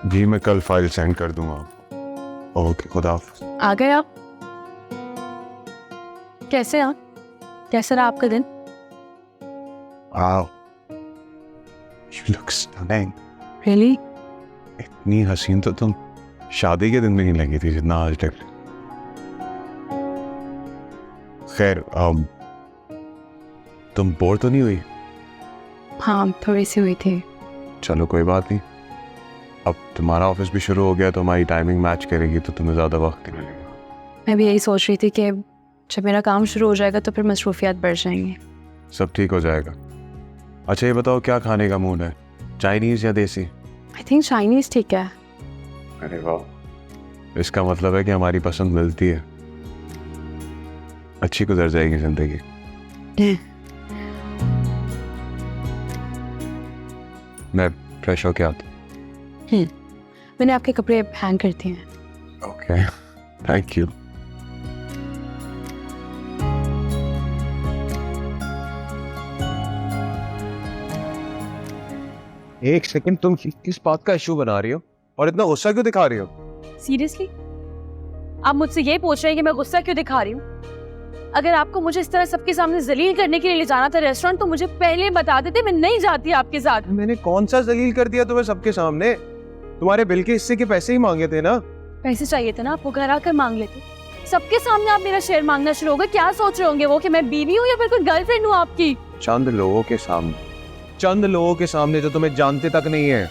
जी मैं कल file send कर दूंगा आपको। ओके, खुदा हाफिज। आ गए आप? कैसे आप? कैसा रहा आपका दिन? Wow, you look stunning. Really? इतनी हसीन तो तुम शादी के दिन में नहीं लगी थी जितना आज तक। खैर, तुम बोर तो नहीं हुई? हाँ, थोड़ी सी हुई थी। चलो कोई बात नहीं, अब तुम्हारा ऑफिस भी शुरू हो गया तो हमारी टाइमिंग मैच करेगी तो तुम्हें ज़्यादा वक्त नहीं लगेगा। मैं भी यही सोच रही थी कि जब मेरा काम शुरू हो जाएगा तो फिर मसरूफियात बढ़ जाएंगी। सब ठीक हो जाएगा। अच्छा ये बताओ, क्या खाने का मूड है, चाइनीज़ या देसी? आई थिंक चाइनीज़ ठीक है। अरे वाह, इसका मतलब है कि हमारी पसंद मिलती है। अच्छी गुजर जाएगी जिंदगी। मैं फ्रेश होके आता हूँ। मैंने आपके कपड़े हैंग कर दिए हैं। Okay, thank you. एक सेकंड, तुम किस बात का इशू बना रही हो और इतना गुस्सा क्यों दिखा रही हो? सीरियसली? आप मुझसे ये पूछ रहे हैं कि मैं गुस्सा क्यों दिखा रही हूँ? अगर आपको मुझे इस तरह सबके सामने जलील करने के लिए ले जाना था रेस्टोरेंट तो मुझे पहले बता देते, मैं नहीं जाती आपके साथ। मैंने कौन सा जलील कर दिया तुम्हें सबके सामने? तुम्हारे बिल के हिस्से के पैसे ही मांगे थे ना। पैसे चाहिए थे ना, आपको घर आकर मांग लेते। सबके सामने आप मेरा शेयर मांगना शुरू हो गए। क्या सोच रहे होंगे वो कि मैं बीवी हूँ या फिर कोई गर्लफ्रेंड हूँ आपकी? चंद लोगों के सामने, चंद लोगों के सामने जो तुम्हें जानते तक नहीं है,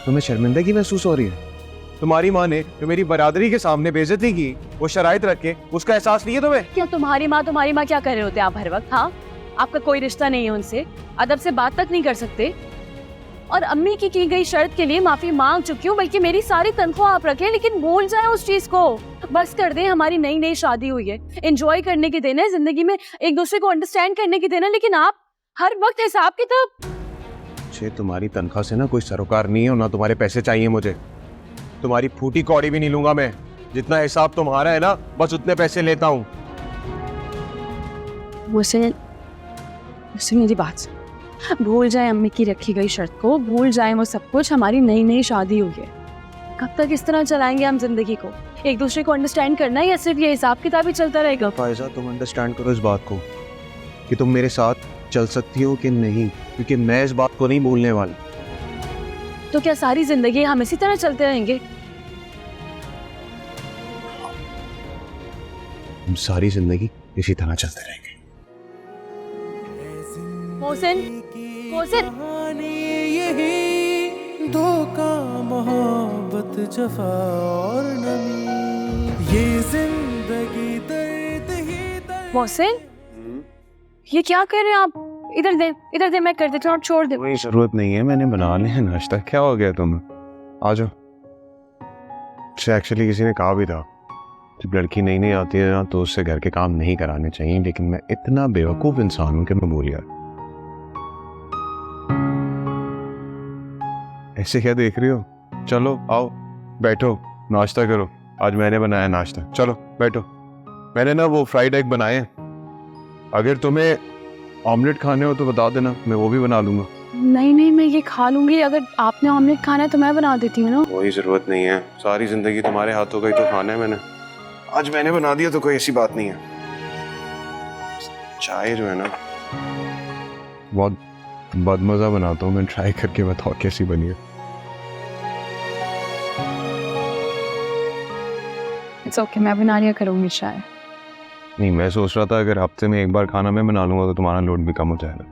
तुम्हें शर्मिंदगी महसूस हो रही है? तुम्हारी माँ ने जो मेरी बरादरी के सामने बेइज्जती की, वो शराइत रख के, उसका एहसास नहीं है तुम्हें? क्या तुम्हारी माँ क्या कर रहे होते आप हर वक्त? हाँ, आपका कोई रिश्ता नहीं है उनसे, अदब से बात तक नहीं कर सकते। और अम्मी की गई शर्त के लिए माफी मांग चुकी हूँ, बल्कि मेरी सारी तनख्वाह आप रखें, लेकिन भूल जाए उस चीज को। बस कर दें, हमारी नई नई शादी हुई है, एंजॉय करने की दिन है, जिंदगी में एक दूसरे को अंडरस्टैंड करने की दिन है, लेकिन आप हर वक्त हिसाब किताब। मुझे तुम्हारी तनख्वाह से ना कोई सरोकार नहीं है और ना तुम्हारे पैसे चाहिए मुझे। तुम्हारी फूटी कौड़ी भी नहीं लूंगा मैं। जितना हिसाब तुम्हारा है ना, बस उतने पैसे लेता हूँ। मुझसे मेरी बात सुन। भूल जाए अम्मी की रखी गई शर्त को, भूल जाए वो सब कुछ। हमारी नई नई शादी हुई है, कब तक इस तरह चलाएंगे हम जिंदगी को? एक दूसरे को अंडरस्टैंड करना है या सिर्फ ये हिसाब किताब ही चलता रहेगा? फायजा, तुम अंडरस्टैंड करो इस बात को कि तुम मेरे साथ चल सकती हो कि नहीं, क्योंकि मैं इस बात को नहीं भूलने वाला। तो क्या सारी जिंदगी हम इसी तरह चलते रहेंगे? हम सारी जिंदगी इसी तरह चलते रहेंगे। मोहसिन, मोहसिन, यही धोखा, मोहब्बत, जफा और नमी, ये जिंदगी दर्द ही दर्द। मोहसिन, ये क्या कर रहे हैं आप? इधर दे, मैं कर देती हूँ, आप छोड़ दे। कोई जरूरत नहीं है, मैंने बना लिया नाश्ता। क्या हो गया तुम्हें? आ जाओ। एक्चुअली किसी ने कहा भी था, जब लड़की नई नई आती है ना तो उससे घर के काम नहीं कराने चाहिए, लेकिन मैं इतना बेवकूफ इंसान हूं कि मैं भूल गया। ऐसे क्या देख रही हो? चलो आओ बैठो, नाश्ता करो। आज मैंने बनाया नाश्ता, चलो बैठो। मैंने ना वो फ्राइड एग बनाए हैं, अगर तुम्हें ऑमलेट खाने हो तो बता देना, मैं वो भी बना लूंगा। नहीं, मैं ये खा लूंगी। अगर आपने ऑमलेट खाना है तो मैं बना देती हूँ ना। कोई जरूरत नहीं है, सारी जिंदगी तुम्हारे हाथों का ही तो खाना है मैंने। आज मैंने बना दिया तो कोई ऐसी बात नहीं है। चाय जो है ना, बहुत बदमजा बनाता हूँ मैं, ट्राई करके बताओ कैसी बनी है। इट्स ओके, मैं बना लिया करूंगी चाय। नहीं, मैं सोच रहा था अगर हफ्ते में एक बार खाना मैं बना लूंगा तो तुम्हारा लोड भी कम हो जाएगा।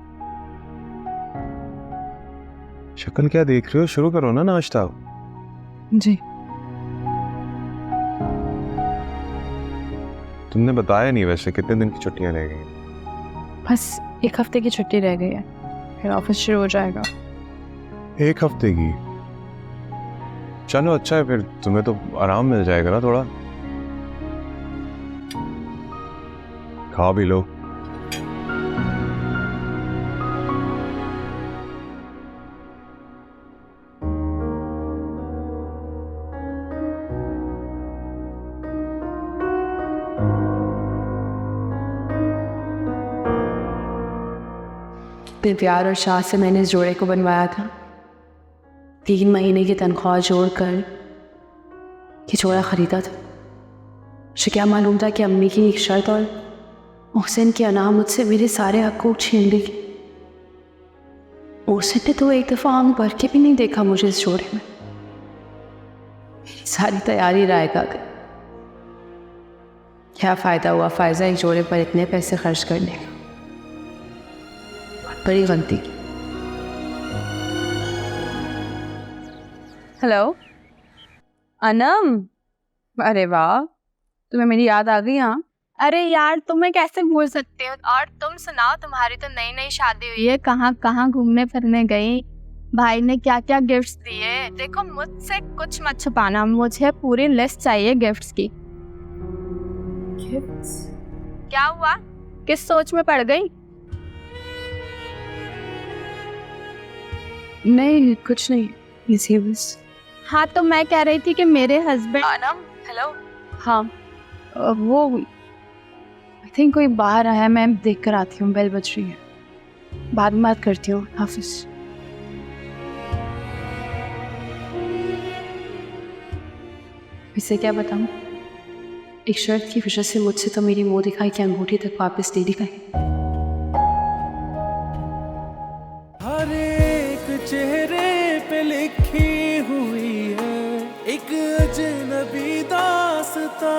शक्ल क्या देख रहे हो, शुरू करो ना नाश्ता। जी। तुमने बताया नहीं वैसे कितने दिन की छुट्टियां रह गई? बस एक हफ्ते की छुट्टी रह गई है, फिर ऑफिस शुरू हो जाएगा। एक हफ्ते की? चलो अच्छा है, फिर तुम्हें तो आराम मिल जाएगा ना थोड़ा। खा भी लो। इतने प्यार और शाह से मैंने इस जोड़े को बनवाया था, 3 महीने की तनख्वाह जोड़कर ये जोड़ा खरीदा था। मुझे क्या मालूम था कि अम्मी की एक शर्त और मोहसिन की अना मुझसे मेरे सारे हक को छीन लेगी। मोहसिन ने तो एक दफ़ा आंख भर के भी नहीं देखा मुझे इस जोड़े में। सारी तैयारी राय का गई। क्या फ़ायदा हुआ फ़ायज़ा एक जोड़े पर इतने पैसे खर्च करने का। बड़ी गलती की। हेलो अनम, अरे वाह, तुम्हें मेरी याद आ गई। हाँ अरे यार, तुम्हें कैसे भूल सकते हो। और तुम सुनाओ, तुम्हारी तो नई नई शादी हुई है, कहाँ कहाँ घूमने फिरने गई, भाई ने क्या क्या गिफ्ट्स दिए। देखो, मुझसे कुछ मत छुपाना, मुझे पूरी लिस्ट चाहिए गिफ्ट्स की। क्या हुआ, किस सोच में पड़ गई? नहीं, कुछ नहीं, इसी बस। हाँ, तो मैं कह रही थी कि मेरे हस्बैंड अनम, हेलो। हाँ, वो आई थिंक कोई बाहर आया, मैं देख कर आती हूँ, बेल बज रही है। बाद में बात करती हूँ, हाफिज। इसे क्या बताऊँ, एक शर्त की वजह से मुझसे तो मेरी मुंह दिखाई की अंगूठी तक वापस ले ली गई। हर एक चेहरे पे लिखी हुई है एक अजनबी दास्तां।